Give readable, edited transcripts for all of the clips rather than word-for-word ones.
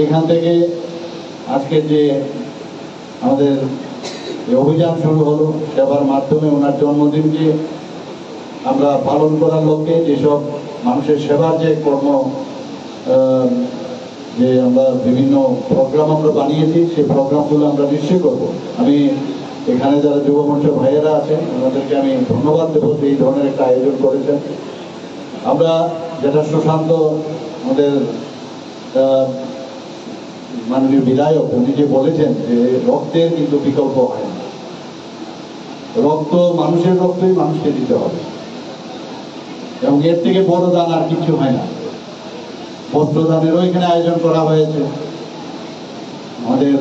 এখান থেকে আজকে যে আমাদের অভিযান শুরু হলো সেবার মাধ্যমে ওনার জন্মদিনকে আমরা পালন করার লক্ষ্যে যেসব মানুষের সেবার যে কর্ম যে আমরা বিভিন্ন প্রোগ্রাম আমরা বানিয়েছি সেই প্রোগ্রামগুলো আমরা নিশ্চয়ই করবো। আমি এখানে যারা যুব মঞ্চ ভাইয়েরা আছেন ওনাদেরকে আমি ধন্যবাদ দেবো যে এই ধরনের একটা আয়োজন করেছেন। আমরা যেটা সুশান্ত আমাদের মাননীয় বিধায়ক উনি যে বলেছেন যে রক্তের কিন্তু বিকল্প হয় না, রক্ত মানুষের রক্তই মানুষকে দিতে হবে এবং এর থেকে বড় দান আর কিছু হয় না। বস্ত্রদানেরও এখানে আয়োজন করা হয়েছে। আমাদের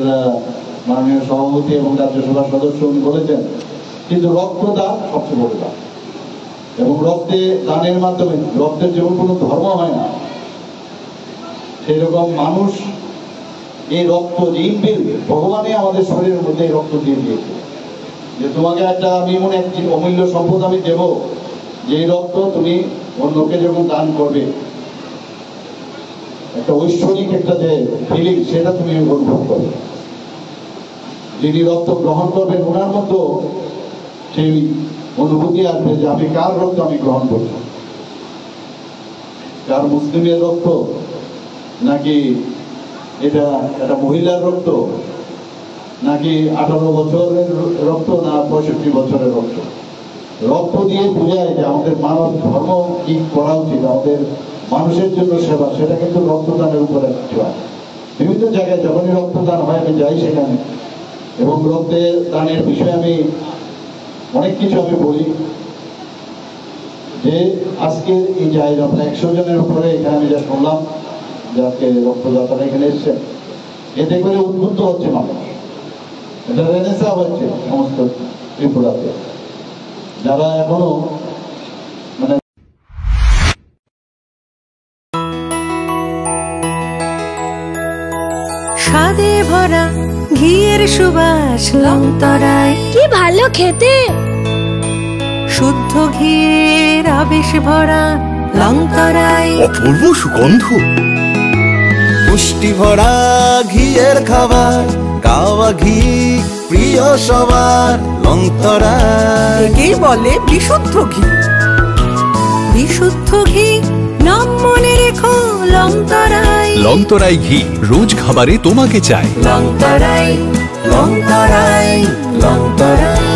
মাননীয় সভাপতি এবং রাজ্যসভার সদস্য উনি বলেছেন, কিন্তু রক্তদান সবচেয়ে বড় দান এবং রক্তে দানের মাধ্যমে রক্তের যেমন কোনো ধর্ম হয় না সেই রকম মানুষ এই রক্ত যে ইনবিল্ড ভগবানই আমাদের শরীরের মধ্যে এই রক্ত দিয়ে দিয়েছে যে তোমাকে একটা আমি মনে এক অমূল্য সম্পদ আমি দেব যে এই রক্ত তুমি অন্যকে যখন দান করবে একটা ঐশ্বরিক একটা যে ফিলিং সেটা তুমি অনুভব করবে। যিনি রক্ত গ্রহণ করবেন ওনার মতো সেই অনুভূতি আসবে যে আমি কার রক্ত আমি গ্রহণ করছি, কার মুসলিমের রক্ত নাকি এটা একটা মহিলার রক্ত নাকি 18 বছরের রক্ত না 65 বছরের রক্ত। রক্ত দিয়ে বোঝায় যে আমাদের মানব ধর্ম কি করা উচিত, আমাদের মানুষের জন্য সেবা, সেটা কিন্তু রক্তদানের উপরে কিছু হয়। বিভিন্ন জায়গায় যখনই রক্তদান হয় আমি যাই সেখানে এবং রক্তের দানের বিষয়ে আমি অনেক কিছু আমি বলি যে আজকের এই যে আয়োজন 100 জনের উপরে এখানে আমি যা শুনলাম যে আজকে রক্তদাতারা এখানে এসছেন এতে করে উদ্বুদ্ধ হচ্ছে মানুষ, এটা রেনেসা হচ্ছে সমস্ত ত্রিপুরাতে যারা এখনো মানে স্বাদে ভরা ঘিয়ের সুবাস লংতরায় কি ভালো খেতে, শুদ্ধ ঘিয়ের আবেশ ভরা লংতরায় অপূর্ব সুগন্ধ, পুষ্টি ভরা ঘিয়ের খাবার গাওয়া ঘি প্রিয় সবার লংতরায়। একেই বলে বিশুদ্ধ ঘি। বিশুদ্ধ ঘি নাম মনে রেখো লংতরাই। লংতরাই ঘি রোজ খাবারে তোমাকে চাই। লংতরাই লংতরাই লংতরাই।